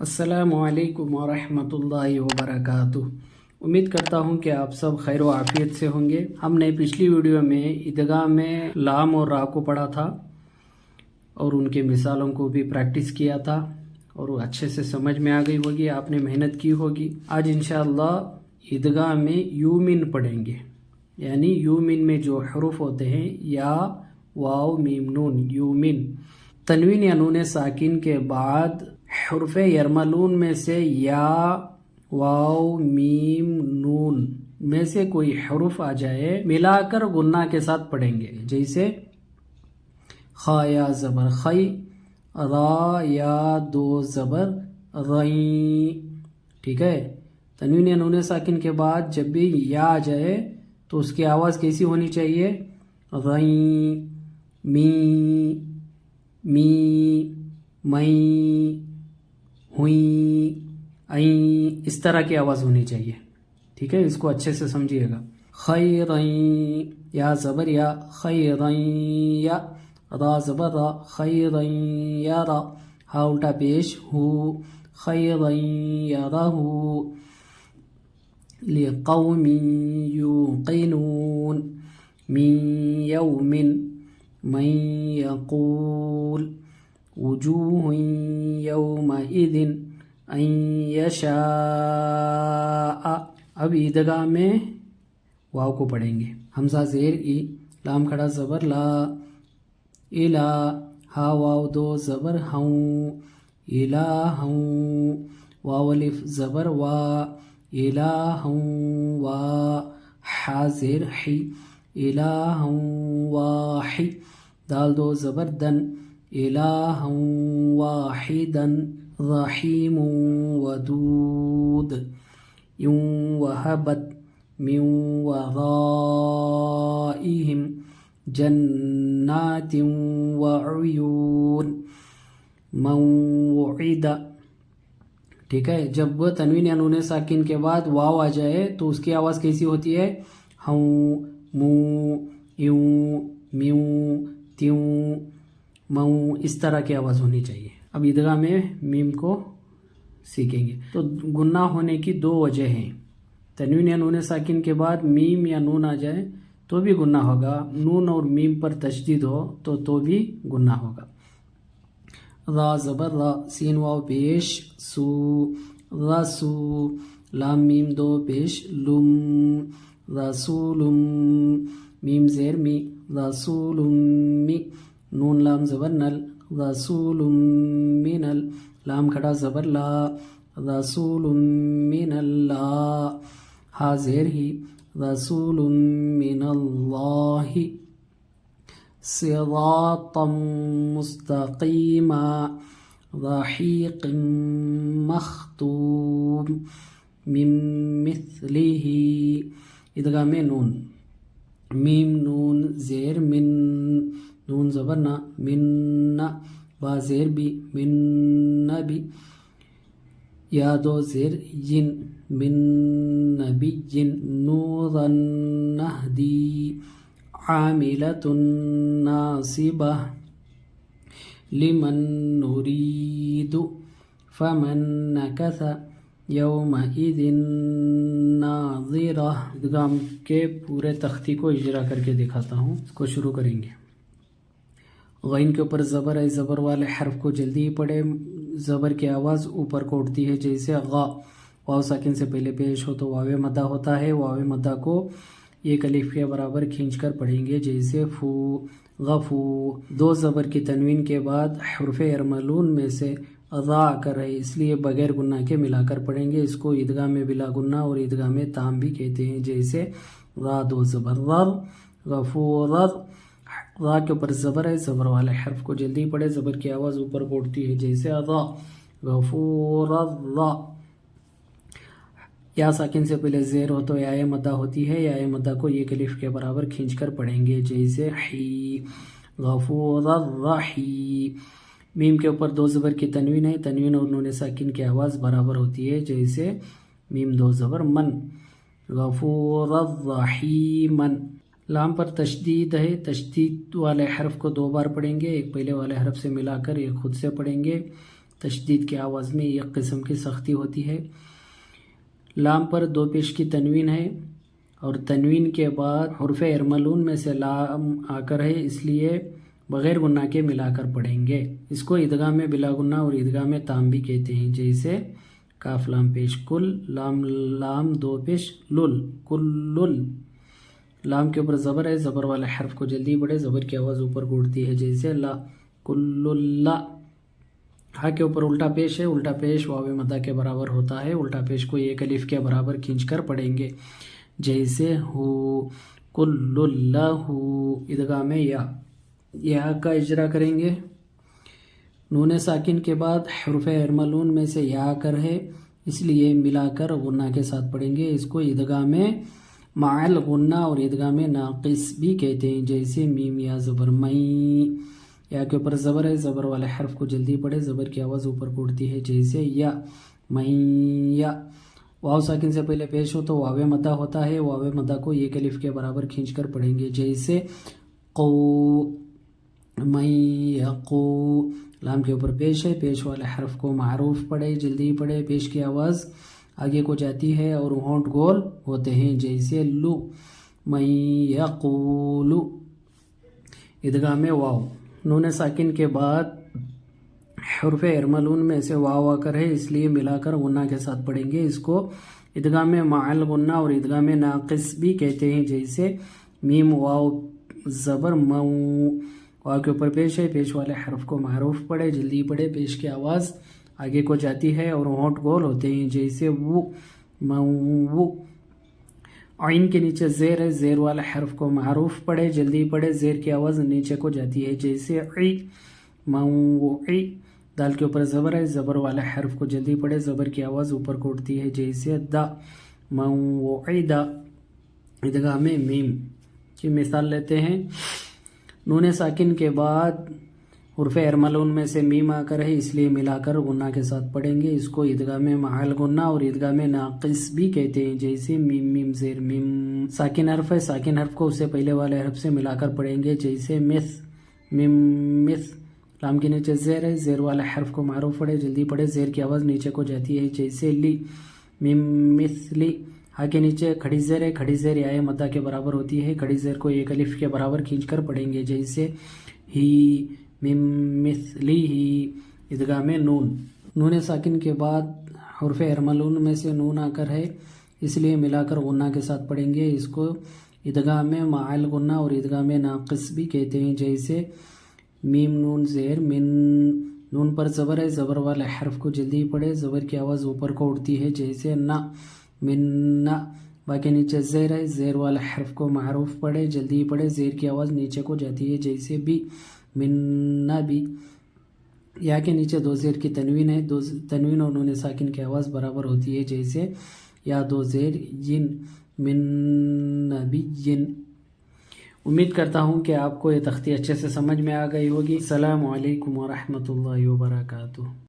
अस्सलामुअलैकुम वरहमतुल्लाहि वबरकातुह। उम्मीद करता हूँ कि आप सब खैर व आफियत से होंगे। हमने पिछली वीडियो में इदगाम में लाम और रा को पढ़ा था और उनके मिसालों को भी प्रैक्टिस किया था और अच्छे से समझ में आ गई होगी, आपने मेहनत की होगी। आज इंशाअल्लाह इदगाम में यूमिन पढ़ेंगे, यानी यूमिन में जो हरूफ होते हैं या वाव मीम नून, यूमिन तनवीन या नून साकिन के बाद हुर्फ यरमलून में से या वाव मीम नून में से कोई हरूफ आ जाए मिलाकर गुन्ना के साथ पढ़ेंगे। जैसे खा या ज़बर खई, रा या दो ज़बर रई। ठीक है, तनवीन या नून साकिन के बाद जब भी या आ जाए तो उसकी आवाज़ कैसी होनी चाहिए? रई, मी, मई, हुई, आई, इस तरह की आवाज़ होनी चाहिए। ठीक है, इसको अच्छे से समझिएगा। खैरई, या ज़बर या, खैरई या, रा ज़बर रा, खैरई या रा, हा उल्टा पेश हु, खैरई या राहु। लिक़ौमिन युक़िनून, मिन यौमिन, मन यक़ूल, वुजूह यौमइज़िन अन यशाअ। अब ईदगाह में वाव को पढ़ेंगे। हमजा ज़ेर ई, लाम खड़ा ज़बर ला, इला, हा वाव दो ज़बर हूँ, इलाहूँ, वाव अलिफ ज़बर वा, इलाहूँ वा, हा ज़ेर ही, इलाहूँ वाही, दाल दो ज़बर दन, इलाहूँ वाहिदन, रहीमुं वदूद, यूं वहबत मिन वराइहिम जन्नातिन वउयून, मौइदा। ठीक है, जब तनवीन या नून साकिन के बाद वाव आ जाए तो उसकी आवाज़ कैसी होती है? हूँ, मुँ, यूं, म्यूं, त्यूं, मऊ, इस तरह की आवाज़ होनी चाहिए। अब ईदगाह में मीम को सीखेंगे। तो गुन्ना होने की दो वजह हैं। तनवीन या नून साकिन के बाद मीम या नून आ जाए तो भी गुन्ना होगा, नून और मीम पर तशदीद हो तो भी गुन्ना होगा। रा ज़बर रा, सीन वाव पेश सू, रसू, लाम मीम दो पेश लुम, रसूलुम, मीम ज़ेर मी, रसूलुम मी, नून लाम ज़बर नल, रसूलुम मिनल, लाम खड़ा ज़बर ला, रसूलुम मिनल्लाह, हा ज़ेर ही, रसूलुम मिनल्लाहि, सिरातम मुस्तकीमा, रहीक़िम मख्तूम, मिन मिस्लिही। इदगाह में नून, मीम नून ज़ेर मिन, नून ज़बर ना, मिन्ना, बा ज़ेर बी, मिन्ना बी, या दो ज़ेर जिन, मिन नबी जिन, नूरन नहदी, आमिलतुन नासिबा, लिमन नुरीदु, फमन नकसा यौमइज़िन नाज़िरा। इदगाम के पूरे तख्ती को इजरा करके दिखाता हूँ। इसको शुरू करेंगे। गैन के ऊपर ज़बर है, ज़बर वाले हर्फ को जल्दी ही पढ़े। ज़बर की आवाज़ ऊपर को उठती है, जैसे गा वाव साकिन से पहले पेश हो तो वावे मद्दा होता है। वावे मद्दा को एक अलिफ के बराबर खींचकर पढ़ेंगे, जैसे फू, गफू। दो ज़बर की तनवीन के बाद हुर्फ यरमलून में से अज़ा आकर है, इसलिए बगैर गुन्ना के मिलाकर पढ़ेंगे। इसको ईदगाह में बिला गुन्ना और ईदगाह में ताम भी कहते हैं, जैसे रा दो ज़बर रर, गफूर। रा के ऊपर ज़बर है, ज़बर वाले हर्फ को जल्दी पढ़े। ज़बर की आवाज़ ऊपर को उठती है, जैसे अज़ा, गफूर। या साकिन से पहले ज़ेर हो तो या मद्दा होती है। या मद्दा को एक अलिफ के बराबर खींचकर पढ़ेंगे, जैसे ही, गफूर रही। मीम के ऊपर दो ज़बर की तनवीन है, तनवीन और नून साकिन की आवाज़ बराबर होती है, जैसे मीम दो ज़बर मन, गफूर रहीमन। लाम पर तशदीद है, तशदीद वाले हर्फ को दो बार पढ़ेंगे, एक पहले वाले हर्फ से मिलाकर एक खुद से पढ़ेंगे। تشدید کی آواز میں ایک قسم کی سختی ہوتی ہے۔ لام پر دو پیش کی تنوین ہے اور تنوین کے بعد حرف ارملون میں سے لام آ کر ہے، اس لیے بغیر گنہ کے ملا کر پڑھیں گے۔ اس کو ادغام بلا گنہ اور ادغام تام بھی کہتے ہیں، جیسے کاف لام پیش کل، لام لام دو پیش لل، کل لام کے اوپر زبر ہے، زبر والے حرف کو جلدی پڑھے، زبر کی آواز اوپر کو اٹھتی ہے، جیسے لا کل لا۔ ہا کے اوپر الٹا پیش ہے، الٹا پیش واو مدہ کے برابر ہوتا ہے، الٹا پیش کو ایک الف کے برابر کھینچ کر پڑھیں گے، جیسے ہو کل اللہ۔ ادغام یا کا اجرا کریں گے۔ نون ساکن کے بعد حرف ارملون میں سے یا کر ہے، اس لیے ملا کر غنہ کے ساتھ پڑھیں گے۔ اس کو ادغام مع الغنہ اور ادغام ناقص بھی کہتے ہیں، جیسے میم یا زبر مئی۔ یا کے اوپر زبر ہے، زبر والے حرف کو جلدی پڑھے، زبر کی آواز اوپر کو اٹھتی ہے، جیسے یا مئی یا۔ واو ساکن سے پہلے پیش ہو تو واو مدہ ہوتا ہے، واو مدہ کو ایک الف کے برابر کھینچ کر پڑھیں گے، جیسے قو من یقو۔ لام کے اوپر پیش ہے، پیش والے حرف کو معروف پڑھے، جلدی پڑھے، پیش کی آواز آگے کو جاتی ہے اور ہونٹ گول ہوتے ہیں، جیسے لو من یقول۔ ادغام واو نون ساکن کے بعد حرف ارملون میں سے واو آ کر ہے، اس لیے ملا کر غنہ کے ساتھ پڑھیں گے۔ اس کو ادغام مع الغنہ اور ادغام ناقص بھی کہتے ہیں، جیسے میم واو زبر مو۔ واو کے اوپر پیش ہے، پیش والے حرف کو معروف پڑھے، جلدی پڑھے، پیش کی آواز آگے کو جاتی ہے اور ہونٹ گول ہوتے ہیں، جیسے وہ مو۔ عین کے نیچے زیر ہے، زیر والے حرف کو معروف پڑھے، جلدی پڑھے، زیر کی آواز نیچے کو جاتی ہے، جیسے عی موعی۔ دال کے اوپر زبر ہے، زبر والے حرف کو جلدی پڑھے، زبر کی آواز اوپر کو اٹھتی ہے، جیسے دا موعدہ۔ ادغام میم کی مثال لیتے ہیں۔ نون ساکن کے بعد حرف ارملون میں سے میم آ کر ہے، اس لیے ملا کر غنہ کے ساتھ پڑھیں گے۔ اس کو ادغام مع الغنہ اور ادغام ناقص بھی کہتے ہیں، جیسے میم میم زیر میم۔ ساکن حرف ہے، ساکن حرف کو اس سے پہلے والے حرف سے ملا کر پڑھیں گے، جیسے مس میم مس۔ لام کے نیچے زیر ہے، زیر والے حرف کو معروف پڑھے، جلدی پڑھے، زیر کی آواز نیچے کو جاتی ہے، جیسے لی میم مثلی۔ ہا کے نیچے کھڑی زیر ہے، کھڑی زیر یا مدہ کے برابر ہوتی ہے، کھڑی زیر کو ایک الف کے برابر کھینچ کر پڑھیں گے، جیسے ہی مم مثلی ہی۔ ادغام نون نون ساکن کے بعد حرف ارملون میں سے نون آ کر ہے، اس لیے ملا کر غنہ کے ساتھ پڑھیں گے۔ اس کو ادغام مع الغنہ اور ادغام ناقص بھی کہتے ہیں، جیسے میم نون زیر من۔ نون پر زبر ہے، زبر والے حرف کو جلدی پڑھے، زبر کی آواز اوپر کو اٹھتی ہے، جیسے نا من نا۔ باقی نیچے زیر ہے، زیر والے حرف کو معروف پڑھے، جلدی پڑھے، زیر کی آواز نیچے کو جاتی ہے، جیسے بی من نبی۔ یا کے نیچے دو زیر کی تنوین ہے، دو تنوین اور نون ساکن کی آواز برابر ہوتی ہے، جیسے یا دو زیر ین من نبی ین۔ امید کرتا ہوں کہ آپ کو یہ تختی اچھے سے سمجھ میں آ گئی ہوگی۔ السلام علیکم ورحمۃ اللہ وبرکاتہ۔